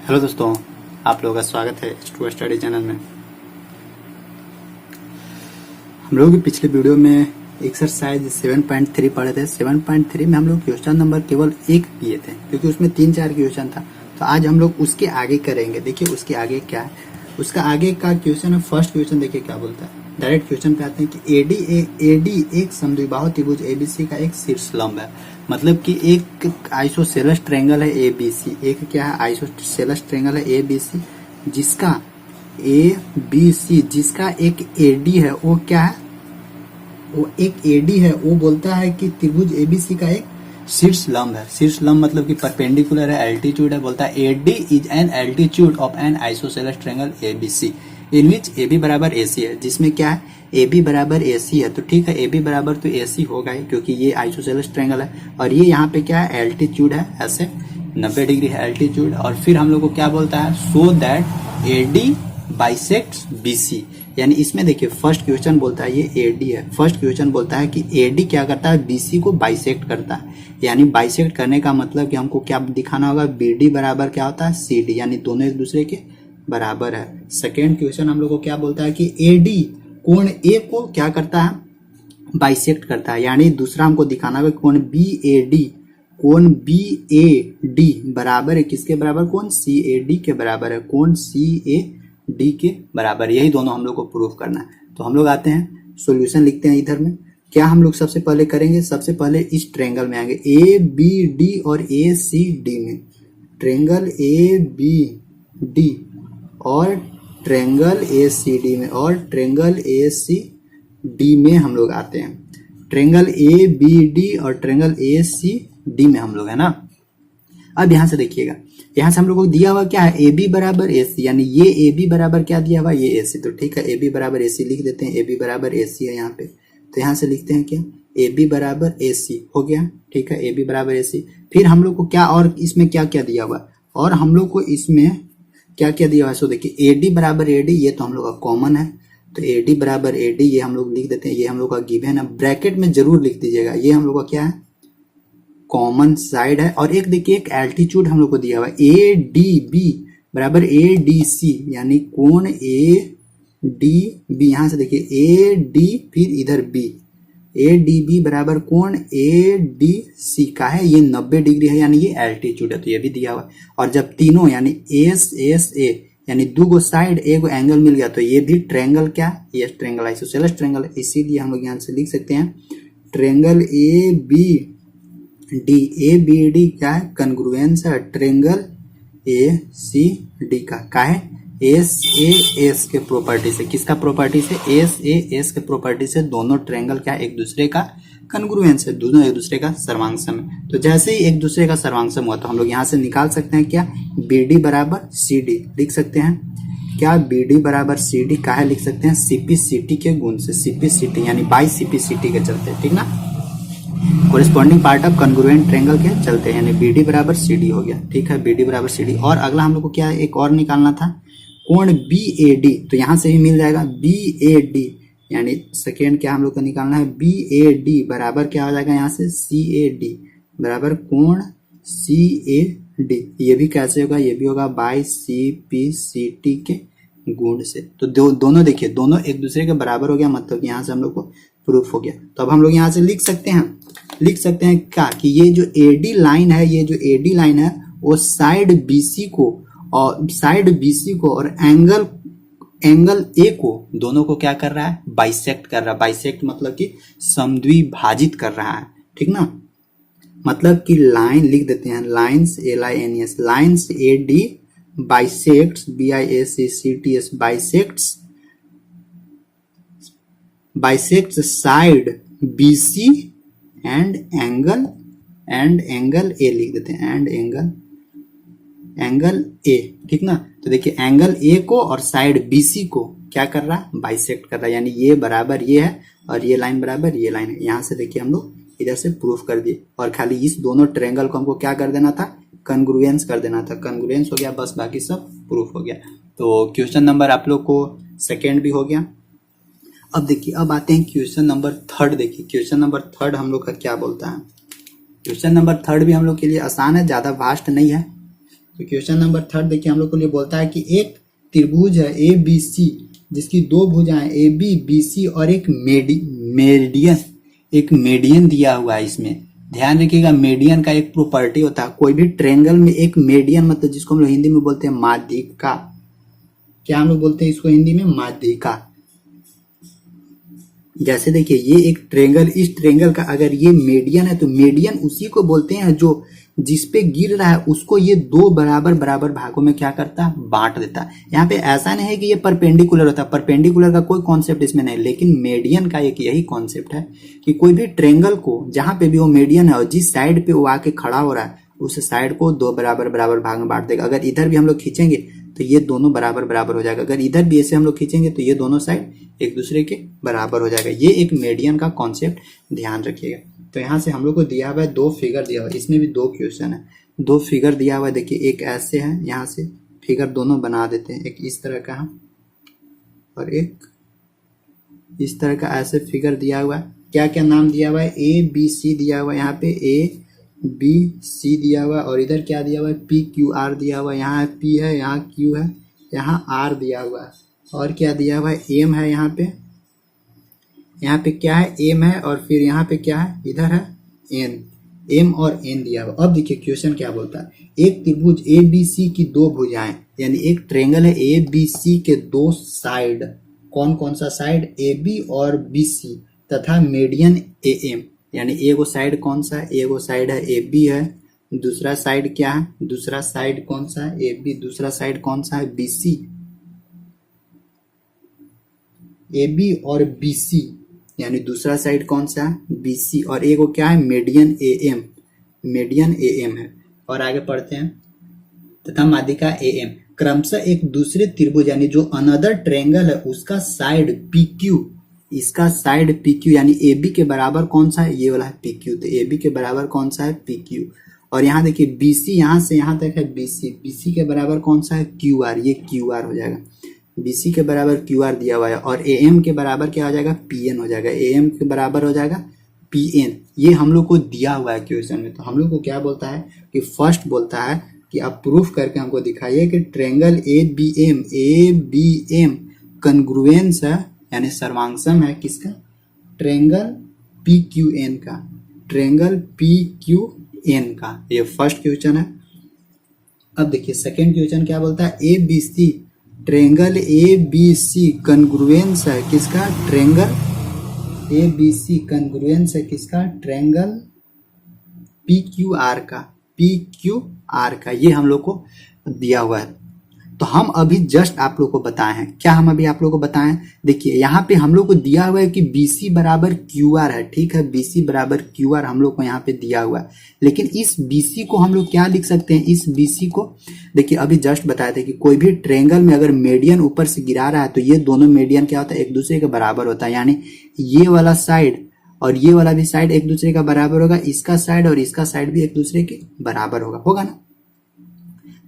Hello दोस्तों, आप लोगों का स्वागत है स्टू स्टडी चैनल में। हम लोग पिछले वीडियो में एक्सरसाइज 7.3 पढ़े थे। 7.3 में हम लोग क्वेश्चन नंबर केवल एक किए थे क्योंकि उसमें 3-4 क्वेश्चन था। तो आज हम लोग उसके आगे करेंगे। देखिए उसके आगे क्या है, उसका आगे का क्वेश्चन है। फर्स्ट क्वेश्चन देखिए क्या बोलता है। डायरेक्ट क्वेश्चन पे आते हैं कि एडी एक समद्विबाहु त्रिभुज एबीसी का एक शीर्षलंब है। मतलब कि एक आइसोसेलेस ट्रायंगल है एबीसी। एक क्या है, आइसोसेलेस ट्रायंगल है एबीसी जिसका एबीसी जिसका एक एडी है। वो क्या है, वो एक एडी है। वो बोलता है कि त्रिभुज एबीसी का एक शीर्ष लंब है। शीर्ष लंब मतलब कि परपेंडिकुलर है, एल्टीट्यूड है। बोलता है AD is an altitude of an isosceles triangle ABC in which AB बराबर एसी है। जिसमें क्या है, एबी बराबर एसी है। तो ठीक है, एबी बराबर तो एसी होगा ही क्योंकि ये आइसोसेलेस ट्रायंगल है। और ये यहाँ पे क्या है, एल्टीट्यूड है, ऐसे 90 डिग्री है एल्टीट्यूड। और फिर हम लोग को क्या बोलता है, so that AD bisects BC. यानी इसमें देखिए फर्स्ट क्वेश्चन बोलता है ये एडी है। फर्स्ट क्वेश्चन बोलता है कि एडी क्या करता है, बीसी को बाइसेक्ट करता है। यानी बाइसेक्ट करने का मतलब कि हमको क्या दिखाना होगा, बीडी बराबर क्या होता है, सीडी, यानी दोनों एक दूसरे के बराबर है। सेकेंड क्वेश्चन हम लोग को क्या बोलता है कि एडी कोण ए को क्या करता है, बाइसेक्ट करता है। यानी दूसरा हमको दिखाना होगा कोण बी ए डी बराबर है किसके बराबर, कोण सी ए डी के बराबर है। कोण सी ए डी के बराबर, यही दोनों हम लोग को प्रूफ करना है। तो हम लोग आते हैं सॉल्यूशन लिखते हैं। इधर में क्या हम लोग सबसे पहले करेंगे, सबसे पहले इस ट्रायंगल में आएंगे ए बी डी और ए सी डी में। ट्रायंगल ए बी डी और ट्रायंगल ए सी डी में, और ट्रायंगल ए सी डी में हम लोग आते हैं। ट्रायंगल ए बी डी और ट्रायंगल ए सी डी में हम लोग है ना। अब यहां से देखिएगा, यहां से हम लोग को दिया हुआ क्या है, ए बी बराबर ए सी। यानी ये ए बी बराबर क्या दिया हुआ, ये ए सी। तो ठीक है, ए बी बराबर ए सी लिख देते हैं। ए बी बराबर ए सी है यहाँ पे, तो यहाँ से लिखते हैं क्या, ए बी बराबर ए सी हो गया। ठीक है, ए बी बराबर ए सी। फिर हम लोग को क्या, और इसमें क्या क्या दिया हुआ, और हम लोग को इसमें क्या क्या दिया हुआ है। सो देखिए एडी बराबर एडी, ये तो हम लोग का कॉमन है। तो एडी बराबर एडी ये हम लोग लिख देते हैं। ये हम लोग का गिवन है, ब्रैकेट में जरूर लिख दीजिएगा। ये हम लोग का क्या है, कॉमन साइड है। और एक देखिए एक एल्टीट्यूड हम लोग को दिया हुआ है, ए डी बी बराबर ए डी सी। यानी कोण ए डी बी, यहां से देखिए ए डी फिर इधर बी, ए डी बी बराबर कोण ए डी सी का है, ये 90 डिग्री है। यानी ये एल्टीट्यूड है, तो ये भी दिया हुआ है। और जब तीनों यानी एस एस ए यानी दो गो साइड एक एंगल मिल गया, तो ये भी ट्रायंगल क्या, ये ट्रायंगल आइसोसेलेस ट्रायंगल है। इसीलिए हम लोग यहाँ से लिख सकते हैं ट्रायंगल ए बी डी क्या है, कन्ग्रुएंस है ट्रायंगल ए सी डी का है एस ए एस के प्रॉपर्टी से। किसका प्रॉपर्टी से, एस ए एस के प्रॉपर्टी से। दोनों ट्रायंगल क्या एक दूसरे का कन्ग्रुएंस है, दोनों एक दूसरे का सर्वांगसम है। तो जैसे ही एक दूसरे का सर्वांगसम हुआ तो हम लोग यहाँ से निकाल सकते हैं क्या, बी डी बराबर सी डी लिख सकते हैं। क्या बी डी बराबर सी डी का है, लिख सकते हैं सीपी सी टी के गुण से। सीपी सी टी यानी बाई सीपी सी टी के चलते, ठीक ना, corresponding part of congruent triangle के चलते, यानी बी डी बराबर सी डी हो गया। ठीक है, बी डी बराबर सी डी। और अगला हम लोग को क्या, एक और निकालना था, कोण बी ए डी। तो यहां से भी मिल जाएगा बी ए डी, यानी सेकेंड क्या हम लोग को निकालना है, बी ए डी बराबर क्या हो जाएगा यहाँ से, सी ए डी बराबर कोण सी ए डी। ये भी कैसे होगा, ये भी होगा by C P C T के गुण से। तो दोनों देखिए, दोनों एक दूसरे के बराबर हो गया, मतलब यहाँ से हम लोग को प्रूफ हो गया। तो अब हम लोग यहाँ से लिख सकते हैं क्या, कि ये जो एडी लाइन है, ये जो एडी लाइन है वो साइड बीसी को और एंगल ए को, दोनों को क्या कर रहा है, बाइसेक्ट कर रहा है। बाइसेक्ट मतलब कि समद्विभाजित कर रहा है, ठीक ना। मतलब कि लाइन लिख देते हैं, lines LINES, lines A D bisects BISECTS bisects side BC and angle A लिख देते हैं, एंगल ए, ठीक ना। तो देखिए एंगल ए को और साइड BC को क्या कर रहा है, बाइसेक्ट कर रहा है। यानी ये बराबर ये है और ये लाइन बराबर ये लाइन है। यहाँ से देखिए हम लोग इधर से प्रूफ कर दिए, और खाली इस दोनों ट्रायंगल को हमको क्या कर देना था, कन्ग्रुएंस कर देना था। कन्ग्रुएंस हो गया, बस बाकी सब प्रूफ हो गया। तो क्वेश्चन नंबर आप लोग को सेकेंड भी हो गया। अब देखिए, अब आते हैं क्वेश्चन नंबर थर्ड। देखिए क्वेश्चन नंबर थर्ड हम लोग का क्या बोलता है। क्वेश्चन नंबर थर्ड भी हम लोग के लिए आसान है, ज्यादा वास्ट नहीं है। तो क्वेश्चन नंबर 3 देखिए हम लोग को लिए बोलता है कि एक त्रिभुज है ए बी सी जिसकी दो भुजाएं ए बी बी सी और एक मेडियन दिया हुआ है। इसमें ध्यान रखिएगा, मीडियन का एक प्रॉपर्टी होता है, कोई भी ट्रायंगल में एक मीडियन मतलब जिसको हम लोग हिंदी में बोलते हैं माध्यिका। क्या हम लोग बोलते हैं इसको हिंदी में? माध्यिका। जैसे देखिए ये एक ट्रायंगल, इस ट्रायंगल का अगर ये मीडियन है तो मीडियन उसी को बोलते हैं जो जिस पे गिर रहा है उसको ये दो बराबर बराबर भागों में क्या करता है? बांट देता है। यहाँ पे ऐसा नहीं है कि ये परपेंडिकुलर होता है, परपेंडिकुलर का कोई कॉन्सेप्ट इसमें नहीं, लेकिन मीडियन का एक यही कॉन्सेप्ट है कि कोई भी ट्रायंगल को जहां पे भी वो मीडियन है और जिस साइड पे वो आके खड़ा हो रहा है उस साइड को दो बराबर बराबर भाग में बांट देगा। अगर इधर भी हम लोग खींचेंगे तो ये दोनों बराबर बराबर हो जाएगा, अगर इधर भी ऐसे हम लोग खींचेंगे तो ये दोनों साइड एक दूसरे के बराबर हो जाएगा। ये एक मीडियन का कॉन्सेप्ट ध्यान रखिएगा। तो यहाँ से हम लोग को दिया हुआ है दो फिगर दिया हुआ है, इसमें भी दो क्वेश्चन है, दो फिगर दिया हुआ है। देखिए एक ऐसे है, यहाँ से फिगर दोनों बना देते हैं, एक इस तरह का है और एक इस तरह का ऐसे फिगर दिया हुआ है। क्या क्या नाम दिया हुआ है? ए बी सी दिया हुआ है, यहाँ पे ए बी सी दिया हुआ है और इधर क्या दिया हुआ है? पी क्यू आर दिया हुआ है। यहाँ पी है, यहाँ क्यू है, यहाँ आर दिया हुआ है और क्या दिया हुआ है? एम है। यहाँ पे क्या है? एम है और फिर यहाँ पे क्या है? इधर है एन, एम और एन दिया हुआ। अब देखिए क्वेश्चन क्या बोलता है, एक त्रिभुज ए बी सी की दो भुजाएं, यानी एक ट्रायंगल है ए बी सी के दो साइड, कौन कौन सा साइड? ए बी और बी सी तथा मीडियन ए एम, यानी एगो साइड कौन सा है? एगो साइड है ए बी है, दूसरा साइड क्या है? दूसरा साइड कौन सा है? ए बी, दूसरा साइड कौन सा है? B C. ए बी और बी सी यानी दूसरा साइड कौन सा है? बी सी और एगो क्या है? Median A M, median A M है। और आगे पढ़ते हैं, तथा माध्यिका ए एम क्रमशः एक दूसरे त्रिभुज यानी जो अनदर ट्रायंगल है उसका साइड पी क्यू, इसका साइड पी क्यू यानी ए बी के बराबर कौन सा है? ये वाला है पी क्यू, तो ए बी के बराबर कौन सा है? P Q. और यहाँ देखिए बी सी, यहाँ से यहाँ तक है बी सी, बी सी के बराबर कौन सा है? क्यू आर, ये क्यू आर हो जाएगा। BC के बराबर QR दिया हुआ है और AM के बराबर क्या हो जाएगा? PN हो जाएगा, AM के बराबर हो जाएगा PN। ये हम लोग को दिया हुआ है क्वेश्चन में। तो हम लोग को क्या बोलता है कि फर्स्ट बोलता है कि आप प्रूफ करके हमको दिखाइए कि ट्रायंगल ABM कन्ग्रुएंस है, यानी सर्वांगसम है किसका? ट्रायंगल PQN का, ट्रायंगल PQN का। ये फर्स्ट क्वेश्चन है। अब देखिए सेकेंड क्वेश्चन क्या बोलता है? ABC ट्रायंगल ABC कन्ग्रुएंस है किसका? ट्रायंगल ABC कन्ग्रुएंस है किसका? ट्रायंगल PQR का, PQR का। ये हम लोग को दिया हुआ है। तो हम अभी जस्ट आप लोग को बताए हैं, क्या हम अभी आप लोग को बताएं? देखिए यहाँ पे हम लोग को दिया हुआ है कि BC बराबर QR है, ठीक है, BC बराबर QR हम लोग को यहाँ पे दिया हुआ है। लेकिन इस BC को हम लोग क्या लिख सकते हैं? इस BC को देखिए अभी जस्ट बताए थे कि कोई भी ट्रायंगल में अगर मीडियन ऊपर से गिरा रहा है तो ये दोनों मीडियन क्या होता है? एक दूसरे के बराबर होता है, यानी ये वाला साइड और ये वाला भी साइड एक दूसरे का बराबर होगा, इसका साइड और इसका साइड भी एक दूसरे के बराबर होगा ना।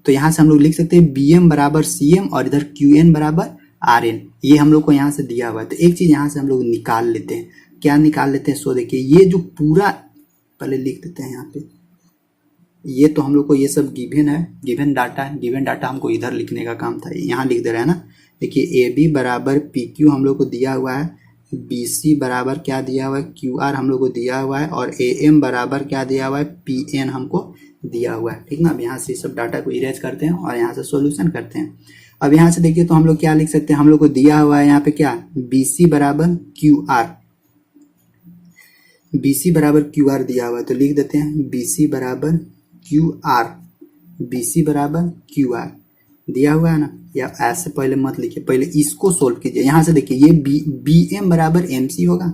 तो यहां से हम लोग लिख सकते हैं BM बराबर CM और इधर QN बराबर RN। ये हम लोग को यहाँ से दिया हुआ है। तो एक चीज यहाँ से हम लोग निकाल लेते हैं। क्या निकाल लेते हैं? सो देखिए ये जो पूरा, पहले लिख देते हैं यहाँ पे, ये तो हम लोग को ये सब गिवन है, गिवन डाटा है। गिवन डाटा हमको इधर लिखने का काम था, यहाँ लिख दे रहे हैं ना। देखिए AB बराबर PQ हम लोग को दिया हुआ है, BC बराबर क्या दिया हुआ है? QR हम लोग को दिया हुआ है और AM बराबर क्या दिया हुआ है? PN हमको दिया हुआ है, ठीक ना। अब यहाँ से सब डाटा को इरेज करते हैं और यहाँ से सॉल्यूशन करते हैं। अब यहाँ से देखिए तो हम लोग क्या लिख सकते हैं? हम लोग को दिया हुआ है यहाँ पे क्या? BC बराबर QR, BC बराबर QR दिया हुआ है, तो लिख देते हैं BC बराबर QR, BC बराबर QR दिया हुआ है ना। या ऐसे पहले मत लिखिए, पहले इसको सोल्व कीजिए। यहाँ से देखिए ये BM बराबर MC होगा,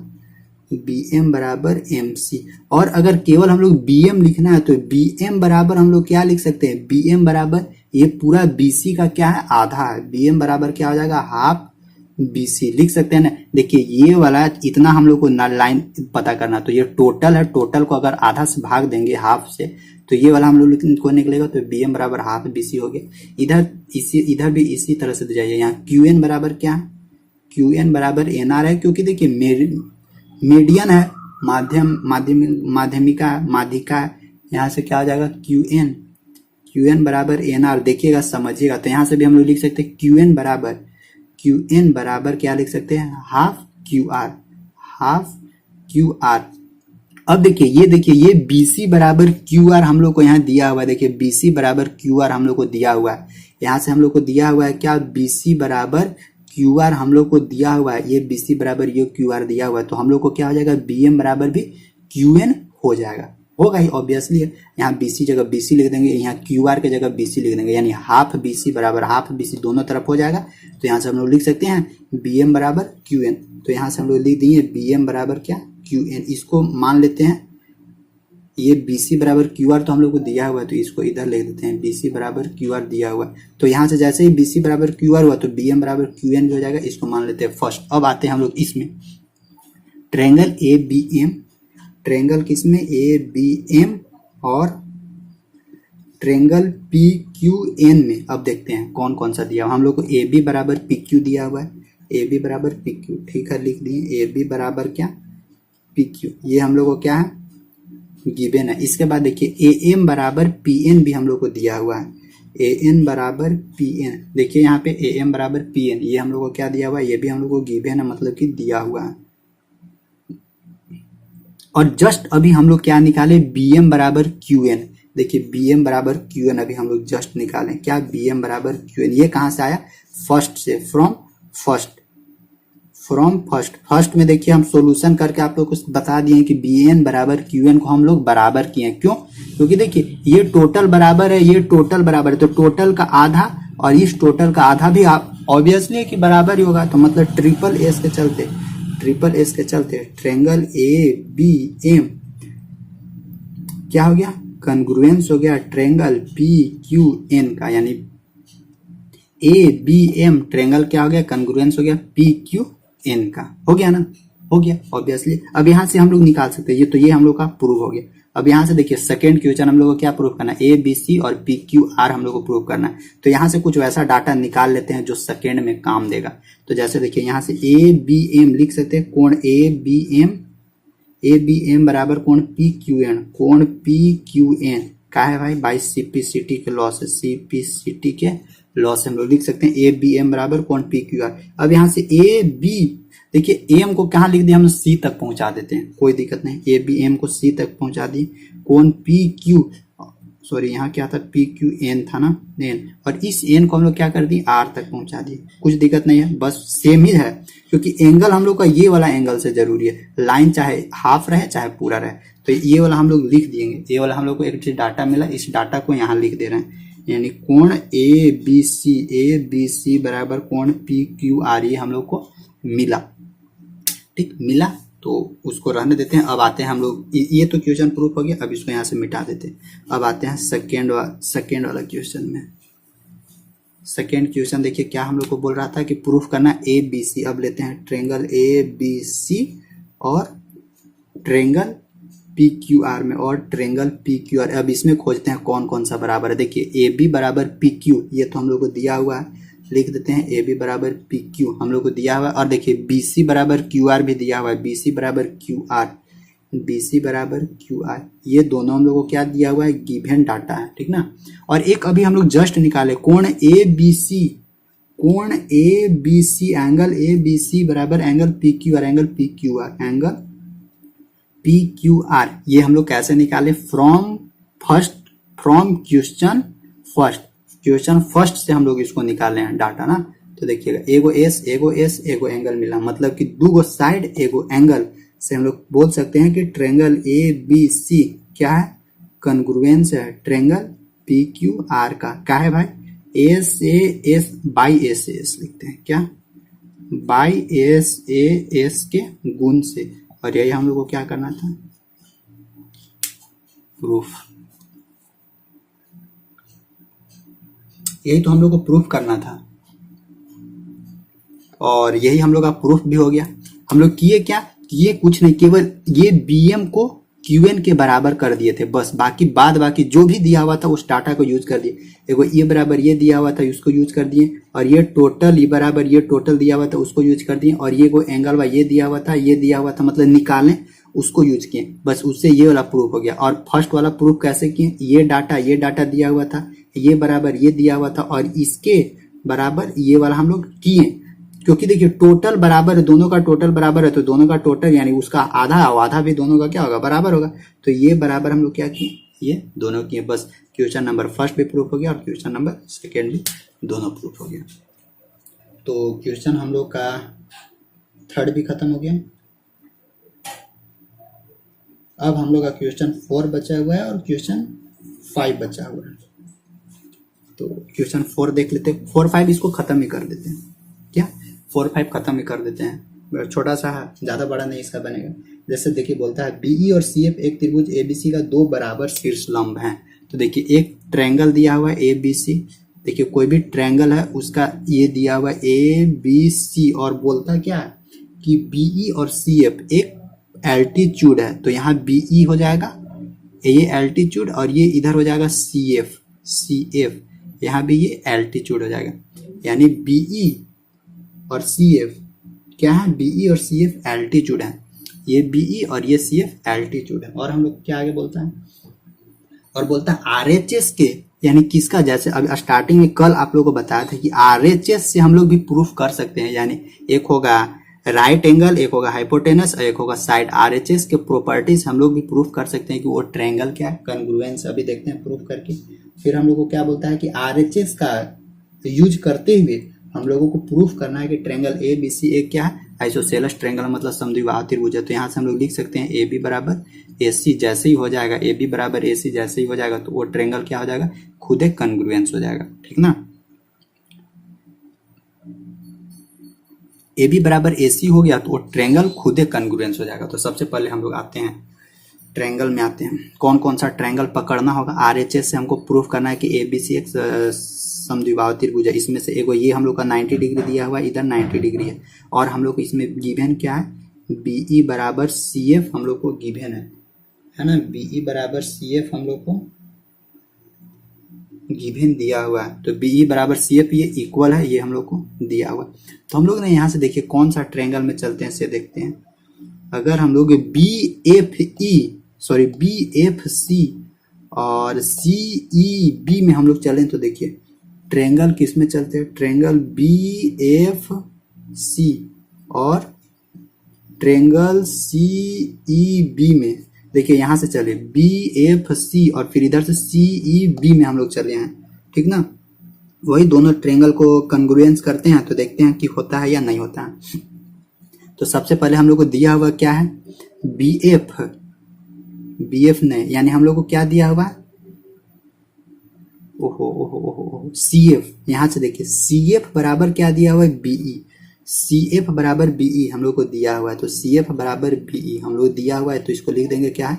BM बराबर MC। और अगर केवल हम लोग BM लिखना है तो BM बराबर हम लोग क्या लिख सकते हैं? BM बराबर ये पूरा BC का क्या है? आधा है। BM बराबर क्या हो जाएगा? हाफ BC लिख सकते हैं ना। देखिए ये वाला इतना हम लोग को लाइन पता करना, तो ये टोटल है, टोटल को अगर आधा से भाग देंगे हाफ से तो ये वाला हम लोग को निकलेगा, तो BM बराबर हाफ BC हो गया। इधर भी इसी तरह से जाइए। यहाँ QN बराबर क्या है? QN बराबर NR है, क्योंकि देखिए मीडियन है, माध्यमिका माध्यिका है। यहाँ से क्या हो जाएगा? क्यू एन बराबर एन आर, देखिएगा समझिएगा। तो यहाँ से भी हम लोग लिख सकते हैं क्यू एन बराबर क्या लिख सकते हैं, हाफ क्यू आर। अब देखिए ये BC बराबर QR हम लोग को यहाँ दिया हुआ है। देखिए BC बराबर QR हम लोग को दिया हुआ है। यहाँ से हम लोग को दिया हुआ है क्या, BC बराबर QR हम लोग को दिया हुआ है। ये BC बराबर ये QR दिया हुआ है, तो हम लोग को क्या हो जाएगा, BM बराबर भी QN हो जाएगा, होगा ही ऑब्वियसली है। यहाँ BC जगह BC लिख देंगे, यहाँ QR के जगह BC लिख देंगे, यानी हाफ BC बराबर हाफ BC दोनों तरफ हो जाएगा। तो यहाँ से हम लोग लिख सकते हैं BM बराबर QN। तो यहाँ से हम लोग लिख दिए BM बराबर क्या, QN। इसको मान लेते हैं, ये BC बराबर QR तो हम लोग को दिया हुआ है, तो इसको इधर लिख देते हैं BC बराबर QR दिया हुआ है। तो यहाँ से जैसे ही BC बराबर QR हुआ तो BM बराबर QN भी हो जाएगा, इसको मान लेते हैं फर्स्ट। अब आते हैं हम लोग इसमें ट्रायंगल ABM, ट्रायंगल किसमें, ABM और ट्रायंगल PQN में। अब देखते हैं कौन कौन सा दिया हुआ। हम लोग को AB बराबर PQ दिया हुआ है, AB बराबर PQ, ठीक है, लिख दिए AB बराबर क्या, PQ। ये हम लोग को क्या है, गिवन है। इसके बाद देखिए AM बराबर PN भी हम लोग को दिया हुआ है, AN बराबर PN। देखिए यहाँ पे AM बराबर PN, ये हम लोग को क्या दिया हुआ है, ये भी हम लोग को गिवन है, मतलब कि दिया हुआ है। और जस्ट अभी हम लोग क्या निकाले, BM बराबर QN। देखिए BM बराबर QN अभी हम लोग जस्ट निकाले, क्या, BM बराबर QN। ये कहाँ से आया, फर्स्ट से, फ्रॉम फर्स्ट में देखिए हम सॉल्यूशन करके आप लोग को बता दिए कि BN बराबर QN को हम लोग बराबर किए। क्यों, क्योंकि देखिए ये टोटल बराबर है, ये टोटल बराबर है, तो टोटल का आधा और इस टोटल का आधा भी आप ऑब्वियसली कि बराबर ही होगा। तो मतलब ट्रिपल एस के चलते ट्रायंगल ABM क्या हो गया, कन्ग्रुएंस हो गया ट्रायंगल PQN का, यानी ABM ट्रायंगल क्या हो गया, कन्ग्रुएंस हो गया PQN का। हो गया ना, हो गया ऑब्वियसली। अब यहाँ से हम लोग निकाल सकते हैं, ये तो ये हम लोग का प्रूव हो गया। अब यहाँ से देखिए सेकंड क्वेश्चन हम लोग को क्या प्रूव करना है, ABC और PQR हम लोग को प्रूव करना है। तो यहाँ से कुछ वैसा डाटा निकाल लेते हैं जो सेकंड में काम देगा। तो जैसे देखिए यहाँ से ABM लिख सकते हैं, कोण ABM बराबर कोण PQN, कोण PQN का है भाई, बाई CPCT के लॉ से, CPCT के लॉ से हम लोग लिख सकते हैं ABM बराबर कोण PQR। अब यहाँ से AB, देखिए AM को कहाँ लिख दिया, हम C तक पहुंचा देते हैं, कोई दिक्कत नहीं। ABM को C तक पहुंचा दिए, कोण PQ, सॉरी यहाँ क्या था, PQN था ना, N, और इस N को हम लोग क्या कर दिए, R तक पहुंचा दिए। कुछ दिक्कत नहीं है, बस सेम ही है, क्योंकि एंगल हम लोग का ये वाला एंगल से जरूरी है। लाइन चाहे हाफ रहे चाहे पूरा रहे, तो ये वाला हम लोग लिख देंगे। ये वाला हम लोग को एक डाटा मिला, इस डाटा को यहाँ लिख दे रहे हैं, यानी कोण ABC बराबर कोण PQR, ये हम लोग को मिला, ठीक मिला। तो उसको रहने देते हैं। अब आते हैं हम लोग, ये तो क्वेश्चन प्रूफ हो गया, अब इसको यहाँ से मिटा देते हैं। अब आते हैं सेकेंड वाला क्वेश्चन में। सेकेंड क्वेश्चन देखिए क्या हम लोग को बोल रहा था कि प्रूफ करना ABC। अब लेते हैं ट्रायंगल ABC और ट्रायंगल PQR में, और ट्रायंगल PQR। अब इसमें खोजते हैं कौन कौन सा बराबर है। देखिए AB बराबर PQ, ये तो हम लोग को दिया हुआ है, लिख देते हैं AB बराबर PQ हम लोग को दिया हुआ है। और देखिए BC बराबर QR भी दिया हुआ है, BC बराबर QR, ये दोनों हम लोग को क्या दिया हुआ है, गिवन डाटा है, ठीक ना। और एक अभी हम लोग जस्ट निकाले कोण ABC, एंगल ABC बराबर एंगल PQR, ये हम लोग कैसे निकाले, फ्रॉम क्वेश्चन फर्स्ट से हम लोग इसको निकाले हैं डाटा ना। तो देखिएगा एगो एस एगो एंगल मिला, मतलब कि दो साइड एगो एंगल से हम लोग बोल सकते हैं कि ट्रायंगल ABC क्या है, कन्ग्रुएंस है ट्रायंगल PQR का। क्या है भाई, SAS बाई SAS लिखते हैं, क्या, बाई SAS के गुण से। और यही हम लोग को क्या करना था, प्रूफ, यही तो हम लोग को प्रूफ करना था, और यही हम लोग का प्रूफ भी हो गया। हम लोग किए क्या, ये कुछ नहीं, केवल ये BM को QN के बराबर कर दिए थे बस। बाकी जो भी दिया हुआ था उस डाटा को यूज कर दिए। देखो ये बराबर ये दिया हुआ था उसको यूज कर दिए, और ये टोटल ये बराबर ये टोटल दिया हुआ था उसको यूज कर दिए, और ये को एंगल ये दिया हुआ था मतलब निकालने उसको यूज किए, बस उससे ये वाला प्रूफ हो गया। और फर्स्ट वाला प्रूफ कैसे किए, ये डाटा दिया हुआ था, ये बराबर ये दिया हुआ था और इसके बराबर ये वाला हम लोग किए, क्योंकि देखिए टोटल बराबर है, दोनों का टोटल बराबर है, तो दोनों का टोटल यानी उसका आधा और आधा भी दोनों का क्या होगा, बराबर होगा। तो ये बराबर हम लोग क्या किए, ये दोनों किए। बस क्वेश्चन नंबर फर्स्ट भी प्रूफ हो गया और क्वेश्चन नंबर सेकेंड भी दोनों प्रूफ हो गया। तो क्वेश्चन हम लोग का थर्ड भी खत्म हो गया। अब हम लोग का क्वेश्चन 4 बचा हुआ है और क्वेश्चन 5 बचा हुआ है। तो क्वेश्चन 4 देख लेते हैं। 4 5 इसको खत्म ही कर देते हैं, क्या 4 5 खत्म ही कर देते हैं, छोटा सा है, ज्यादा बड़ा नहीं इसका बनेगा। जैसे देखिए बोलता है बीई और सीएफ एक त्रिभुज एबीसी का 2 बराबर शीर्ष लंब है। तो देखिए एक ट्रायंगल दिया हुआ है एबीसी, देखिए कोई भी ट्रायंगल है उसका ये दिया हुआ है एबीसी, और बोलता क्या है कि बीई और सीएफ एक एल्टीट्यूड है। तो यहाँ बीई हो जाएगा ये एल्टीट्यूड और ये इधर हो जाएगा सीएफ, सीएफ यहाँ भी ये एल्टीट्यूड हो जाएगा, यानी बीई और सीएफ क्या है, बीई और सीएफ एल्टीट्यूड है, ये बीई और ये सीएफ एल्टीट्यूड है। और हम लोग क्या आगे बोलता है, और बोलता है आरएचएस के, यानी किसका, जैसे अभी स्टार्टिंग में कल आप लोगों को बताया था कि आरएचएस से हम लोग भी प्रूफ कर सकते हैं, यानी एक होगा राइट एंगल, एक होगा हाइपोटेनस और एक होगा साइड। आरएचएस के प्रॉपर्टीज हम लोग भी प्रूफ कर सकते हैं कि वो ट्रायंगल क्या है, कॉन्ग्रुएंस। अभी देखते हैं प्रूफ करके। फिर हम लोग को क्या बोलता है कि आरएचएस का यूज करते हुए हम लोगों को प्रूफ करना है कि ट्रायंगल ए बी सी एक क्या है, आइसोसेलेस ट्रायंगल, मतलब समद्विबाहु त्रिभुज है। तो यहाँ से हम लोग लिख सकते हैं ए बी बराबर ए सी, जैसे ही हो जाएगा ए बी बराबर ए सी जैसे ही हो जाएगा तो वो ट्रायंगल क्या हो जाएगा, खुद एक कॉन्ग्रुएंस हो जाएगा, ठीक ना। ए बी बराबर ए सी हो गया तो वो ट्रायंगल खुद एक कॉन्ग्रुएंस हो जाएगा। तो सबसे पहले हम लोग आते हैं ट्रायंगल में, आते हैं कौन कौन सा ट्रायंगल पकड़ना होगा। आरएचएस से हमको प्रूफ करना है कि एबीसी एक समद्विबाहु त्रिभुज है। इसमें से एगो ये हम लोग का 90 डिग्री दिया हुआ है, इधर 90 डिग्री है, और हम लोग को इसमें गिवन क्या है, बीई बराबर सीएफ हम लोग को गिवन है ना, बीई बराबर सीएफ हम लोग को गिवन दिया हुआ है। तो बीई बराबर सीएफ ये इक्वल है, ये हम लोग को दिया हुआ। तो हम लोग ने यहाँ से देखिए कौन सा ट्रायंगल में चलते हैं से देखते हैं। अगर हम लोग बी एफ सी और सी ई बी में हम लोग चलें तो देखिए ट्रायंगल किस में चलते हैं, ट्रायंगल बी एफ सी और ट्रायंगल सी ई बी में। देखिए यहाँ से चले बी एफ सी और फिर इधर से सी ई बी में हम लोग चले हैं, ठीक ना। वही दोनों ट्रायंगल को कॉन्ग्रुएंस करते हैं तो देखते हैं कि होता है या नहीं होता है। तो सबसे पहले हम लोग को दिया हुआ क्या है, बी एफ ने, यानी हम लोग को क्या दिया हुआ, ओहो सी एफ। यहाँ से देखिए सी एफ बराबर क्या दिया हुआ है, बीई, सी एफ बराबर बीई हम लोग को दिया हुआ है। तो सी एफ बराबर बीई हम लोग दिया हुआ है, तो इसको लिख देंगे क्या है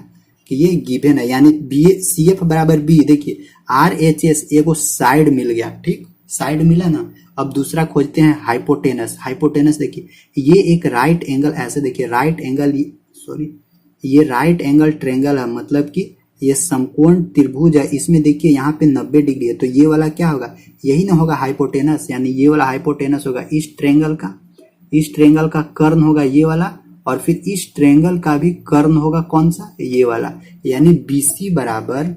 कि ये गिवन है, यानी बी सी एफ बराबर बी। देखिए आर एच एस एगो साइड मिल गया, ठीक, साइड मिला ना। अब दूसरा खोजते हैं हाइपोटेनस। हाइपोटेनस देखिए ये एक राइट एंगल, ऐसे देखिए राइट एंगल, सॉरी ये राइट एंगल ट्रायंगल है, मतलब कि ये समकोण त्रिभुज है। इसमें देखिए यहाँ पे 90 डिग्री है, तो ये वाला क्या होगा, यही ना होगा हाइपोटेनस, यानी ये वाला हाइपोटेनस होगा इस ट्रायंगल का कर्ण होगा ये वाला, और फिर इस ट्रायंगल का भी कर्ण होगा कौन सा, ये वाला, यानी बीसी बराबर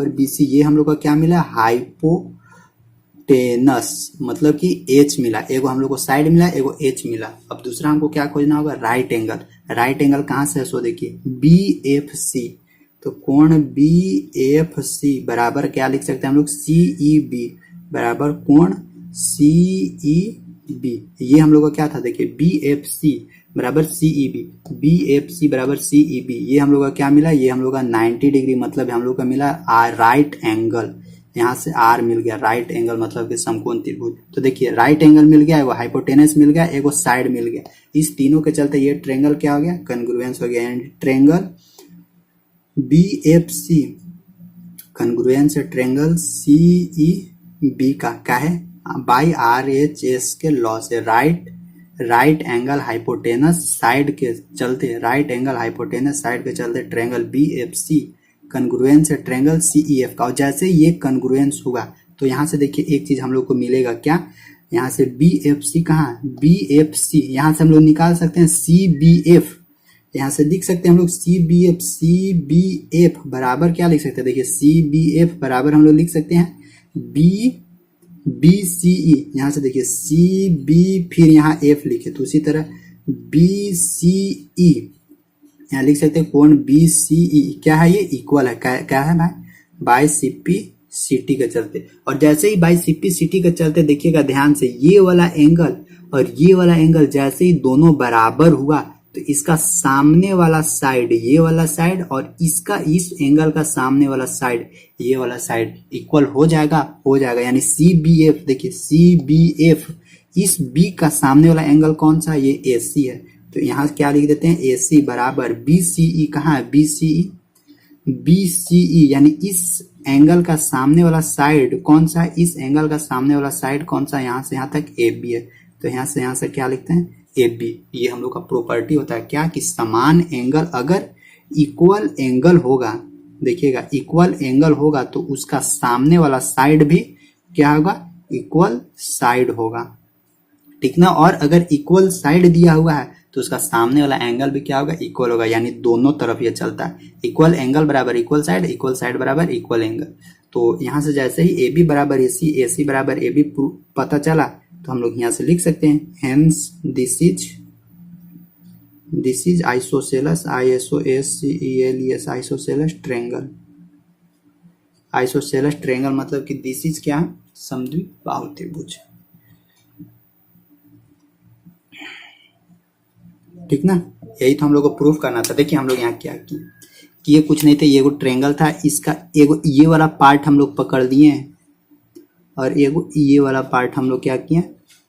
बीसी, ये हम लोग का क्या मिला, हाइपोटेनस, मतलब कि एच मिला, एगो हम लोग को साइड मिला, एगो एच मिला। अब दूसरा हमको क्या खोजना होगा, राइट एंगल। राइट एंगल कहाँ से है, सो देखिए बी एफ सी, तो कोण बी एफ सी बराबर क्या लिख सकते हैं हम लोग, सी ई बी बराबर कोण सी ई बी। ये हम लोग का क्या था, देखिए बी एफ सी बराबर C E B, B F C बराबर सी ई बी। ये हम लोग का क्या मिला, ये हम लोग का 90 डिग्री, मतलब हम लोग का मिला राइट एंगल। यहाँ से आर मिल गया, राइट एंगल मतलब कि समकोण त्रिभुज। तो देखिए राइट एंगल मिल गया, एगो हाइपोटेनस मिल गया, एगो साइड मिल गया। इस तीनों के चलते ये ट्रायंगल क्या हो गया, कॉन्ग्रुएंस हो गया। And triangle B F C congruence triangle C E B का क्या है, बाई आर एच एस के लॉ से राइट एंगल हाइपोटेनस साइड के चलते, राइट एंगल हाइपोटेनस साइड के चलते triangle B F C congruence है ट्रायंगल सीईएफ का। और जैसे ये कॉन्ग्रुएंस हुआ तो यहाँ से देखिए एक चीज हम लोग को मिलेगा क्या, यहाँ से बी एफ सी कहाँ, बी एफ सी, यहाँ से हम लोग निकाल सकते हैं सी बी एफ, यहाँ से लिख सकते हैं हम लोग सी बी एफ बराबर क्या लिख सकते हैं, देखिए CBF बराबर हम लोग लिख सकते हैं BCE। यहाँ से देखिए CB फिर यहाँ F लिखे, तो उसी तरह BCE यहाँ लिख सकते हैं कोण BCE क्या है, ये इक्वल है, क्या है भाई, बाई CPCT के चलते। और जैसे ही बाई CPCT के चलते देखिएगा ध्यान से, ये वाला एंगल और ये वाला एंगल जैसे ही दोनों बराबर हुआ तो इसका सामने वाला साइड, ये वाला साइड और इसका इस एंगल का सामने वाला साइड, ये वाला साइड इक्वल हो जाएगा। यानी CBF, देखिए CBF, इस B का सामने वाला एंगल कौन सा, ये AC है, तो यहाँ क्या लिख देते हैं AC बराबर BCE। कहाँ है BCE यानी इस एंगल का सामने वाला साइड कौन सा है, इस एंगल का सामने वाला साइड कौन सा, यहाँ से यहाँ तक AB है, तो यहाँ से क्या लिखते हैं AB। ये हम लोग का प्रॉपर्टी होता है क्या, कि समान एंगल अगर इक्वल एंगल होगा, देखिएगा इक्वल एंगल होगा तो उसका सामने वाला साइड भी क्या होगा, इक्वल साइड होगा, ठीक ना। और अगर इक्वल साइड दिया हुआ है तो उसका सामने वाला एंगल भी क्या होगा, इक्वल होगा, यानी दोनों तरफ ये चलता है, इक्वल एंगल बराबर इक्वल साइड बराबर इक्वल एंगल। तो यहाँ से जैसे ही AB बराबर AC, AC बराबर AB पता चला तो हम लोग यहाँ से लिख सकते हैं hence this is isosceles ISOSCELES isosceles triangle. Isosceles triangle मतलब कि दिस इज क्या, समद्विबाहु त्रिभुज, ठीक ना। यही तो हम लोग को प्रूफ करना था। देखिए हम लोग यहाँ क्या किए कि ये कुछ नहीं थे, ये ट्रायंगल था, इसका एगो ये वाला पार्ट हम लोग पकड़ लिए और एगो ये वाला पार्ट हम लोग क्या किए,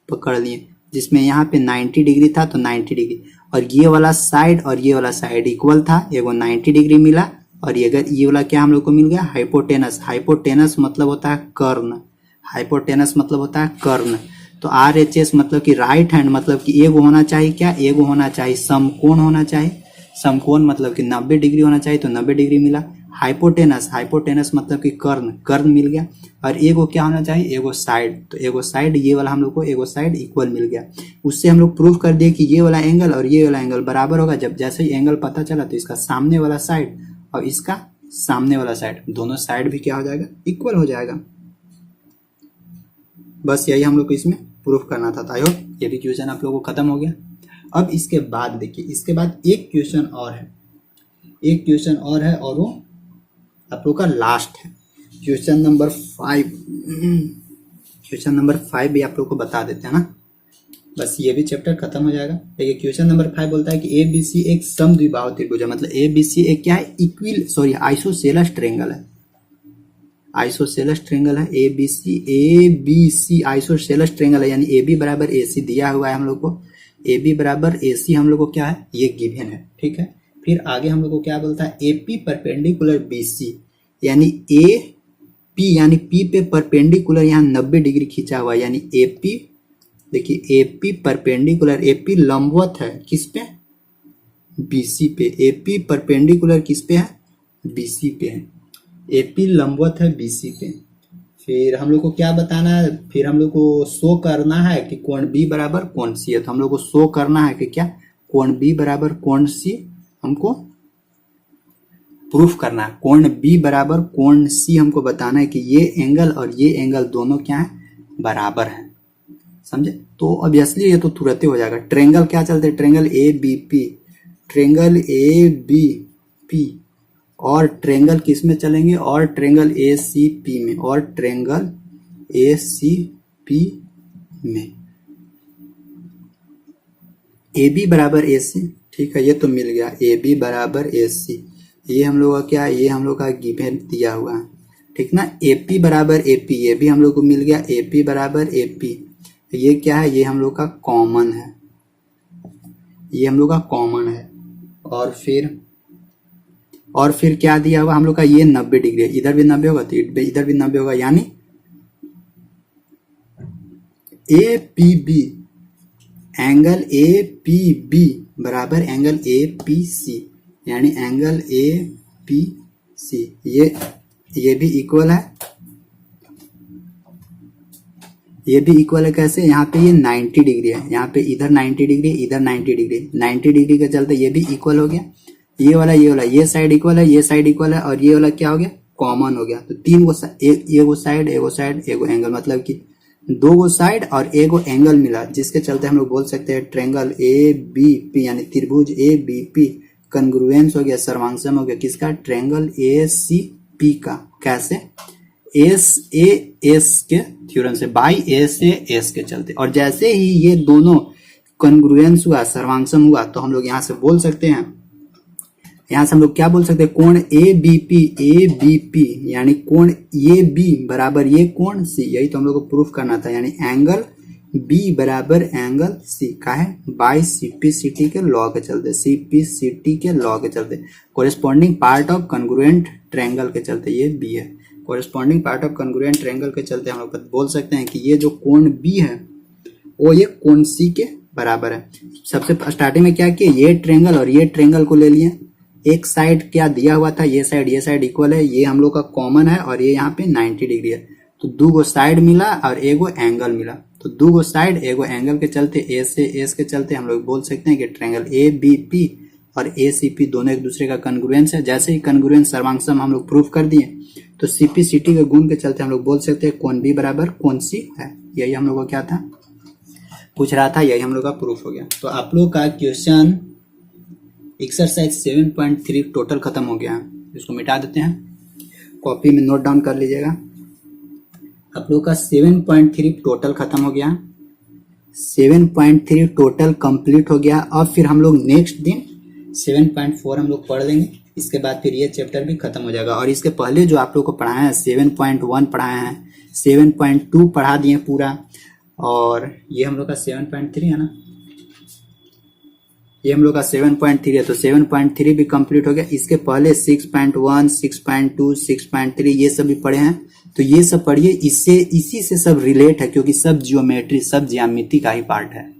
पकड़ लिए, जिसमें यहाँ पे 90 डिग्री था तो 90 डिग्री, और ये वाला साइड और ये वाला साइड इक्वल था, एगो 90 डिग्री मिला, और ये वाला क्या हम लोग को मिल गया, हाइपोटेनस मतलब होता है कर्ण, हाइपोटेनस मतलब होता है कर्ण। तो RHS मतलब कि राइट हैंड, मतलब कि एगो होना चाहिए क्या, एगो होना चाहिए समकोण होना चाहिए, समकोण मतलब कि 90 डिग्री होना चाहिए, तो 90 डिग्री मिला। हाइपोटेनस मतलब कि कर्ण मिल गया, और एगो क्या होना चाहिए, एगो साइड, तो एगो साइड ये वाला हम लोग को एगो साइड इक्वल मिल गया। उससे हम लोग प्रूफ कर दिए कि ये वाला एंगल और ये वाला एंगल बराबर होगा। जब जैसे ही एंगल पता चला तो इसका सामने वाला साइड और इसका सामने वाला साइड, दोनों साइड भी क्या हो जाएगा, इक्वल हो जाएगा। बस यही हम लोग को इसमें प्रूफ करना था। आई होप ये भी क्वेश्चन आप लोगों को खत्म हो गया। अब इसके बाद देखिए, इसके बाद एक क्वेश्चन और है, और वो आप लोग का लास्ट है, क्वेश्चन नंबर 5। क्वेश्चन नंबर 5 भी आप लोग को बता देते हैं ना, बस ये भी चैप्टर खत्म हो जाएगा। देखिए क्वेश्चन नंबर 5 बोलता है कि ABC एक समद्विबाहु त्रिभुज है, मतलब ABC एक क्या है, आइसोसेलस ट्रायंगल है, आइसोसेलस ट्रायंगल है। ABC आइसोसेलस ट्रायंगल है, यानी AB बराबर AC दिया हुआ है हम लोग को, AB बराबर AC हम लोग को क्या है, ये गिवन है, ठीक है। फिर आगे हम लोग को क्या बोलता है, AP परपेंडिकुलर BC, यानी AP यानी P पे परपेंडिकुलर यहाँ 90 डिग्री खींचा हुआ है, यानी AP, देखिए AP परपेंडिकुलर, AP लंबवत है किस पे, BC पे, AP परपेंडिकुलर किस पे है, BC पे है, AP लंबवत है BC पे। फिर हम लोग को क्या बताना है, फिर हम लोग को शो करना है कि कोण B बराबर कोण C है, तो हम लोग को शो करना है कि क्या, कोण B बराबर कोण C हमको प्रूफ करना है, कोण B बराबर कोण C हमको बताना है कि ये एंगल और ये एंगल दोनों क्या है, बराबर है, समझे। तो ऑब्वियसली ये तो तुरंत हो जाएगा। ट्रायंगल क्या चलते हैं, ट्रायंगल ABP और ट्रायंगल किस में चलेंगे, और ट्रायंगल ACP में, और ट्रायंगल ACP में AB बराबर AC, ठीक है, ये तो मिल गया, AB बराबर AC, ये हम लोग का क्या, ये हम लोग का गिवन दिया हुआ है, ठीक ना। AP बराबर AP, ये भी हम लोग को मिल गया, AP बराबर AP, ये क्या है, ये हम लोग का कॉमन है, ये हम लोग का कॉमन है। और फिर क्या दिया हुआ हम लोग का, ये 90 डिग्री, इधर भी 90 होगा तो इधर भी 90 होगा, यानी APB, एंगल APB बराबर एंगल APC, यानी एंगल APC ये भी इक्वल है, ये भी इक्वल है कैसे, यहाँ पे ये 90 डिग्री है, यहाँ पे इधर 90 डिग्री, इधर 90 डिग्री, 90 डिग्री के चलते ये भी इक्वल हो गया। ये वाला ये साइड इक्वल है, ये साइड इक्वल है, और ये वाला क्या हो गया, कॉमन हो गया। तो तीन गो एगो साइड, एगो एंगल, मतलब कि दो गो साइड और एगो एंगल मिला, जिसके चलते हम लोग बोल सकते हैं ट्रेंगल ए बी पी, यानी त्रिभुज ए बी पी कन्ग्रुएंस हो गया, सर्वांगसम हो गया किसका, ट्रेंगल ए सी पी का। कैसे, एस ए एस के थ्योरम से, बाई एस ए एस के चलते। और जैसे ही ये दोनों कन्ग्रुएंस हुआ, सर्वांगसम हुआ, तो हम लोग यहाँ से बोल सकते हैं, यहाँ से हम लोग क्या बोल सकते हैं, कोण ए बी पी यानी कोण ए बी बराबर ये कोण सी, यही तो हम लोग को प्रूफ करना था, यानी एंगल बी बराबर एंगल सी का है, बाई सीपीसीटी के लॉ के चलते, सीपीसीटी के लॉ के चलते, corresponding part of congruent triangle के चलते, ये बी है, corresponding part of congruent triangle के चलते हम लोग बोल सकते हैं कि ये जो कोण बी है वो ये कोण सी के बराबर है। सबसे स्टार्टिंग में क्या किया, ये ट्रायंगल और ये ट्रायंगल को ले लिए, एक साइड क्या दिया हुआ था, ये साइड इक्वल है, ये हम लोग का कॉमन है, और ये यहाँ पे 90 डिग्री है, तो दो गो साइड मिला और एगो एंगल मिला, तो दो गो साइड एगो एंगल के चलते, ए से एस के चलते हम लोग बोल सकते हैं कि ट्रायंगल ए बी पी और ए सी पी दोनों एक दूसरे का कन्ग्रुएंस है। जैसे ही कन्ग्रुएंस सर्वांगसम हम लोग प्रूफ कर दिए, तो सीपी सीटी के गुण के चलते हम लोग बोल सकते हैं कोण बी बराबर कोण सी है। यही हम लोग को क्या था, पूछ रहा था, यही हम लोग का प्रूफ हो गया। तो आप लोग का क्वेश्चन एक्सरसाइज 7.3 टोटल खत्म हो गया है, इसको मिटा देते हैं, कॉपी में नोट डाउन कर लीजिएगा। आप लोग का 7.3 टोटल खत्म हो गया, 7.3 टोटल कंप्लीट हो गया। अब फिर हम लोग नेक्स्ट दिन 7.4 हम लोग पढ़ लेंगे, इसके बाद फिर ये चैप्टर भी खत्म हो जाएगा। और इसके पहले जो आप लोग को पढ़ाया है 7.1 पढ़ाए हैं, 7.2 पढ़ा दिए पूरा, और ये हम लोग का 7.3 है ना, ये हम लोग का 7.3 है, तो 7.3 भी कंप्लीट हो गया। इसके पहले 6.1, 6.2, 6.3 ये सब भी पढ़े हैं, तो ये सब पढ़िए, इससे इसी से सब रिलेट है, क्योंकि सब जियोमेट्री, सब ज्यामिति का ही पार्ट है,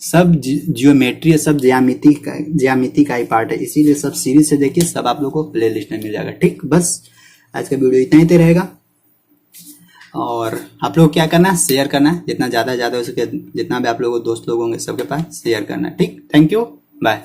सब जियोमेट्री, सब ज्यामिति का ही पार्ट है, इसीलिए सब सीरीज से देखिए, सब आप लोग को प्ले लिस्ट में मिल जाएगा। ठीक, बस आज का वीडियो इतना ही रहेगा, और आप लोग क्या करना है, शेयर करना है, जितना ज्यादा हो सके, जितना भी आप लोगों दोस्त लोग होंगे सबके पास शेयर करना है। ठीक, थैंक यू, बाय।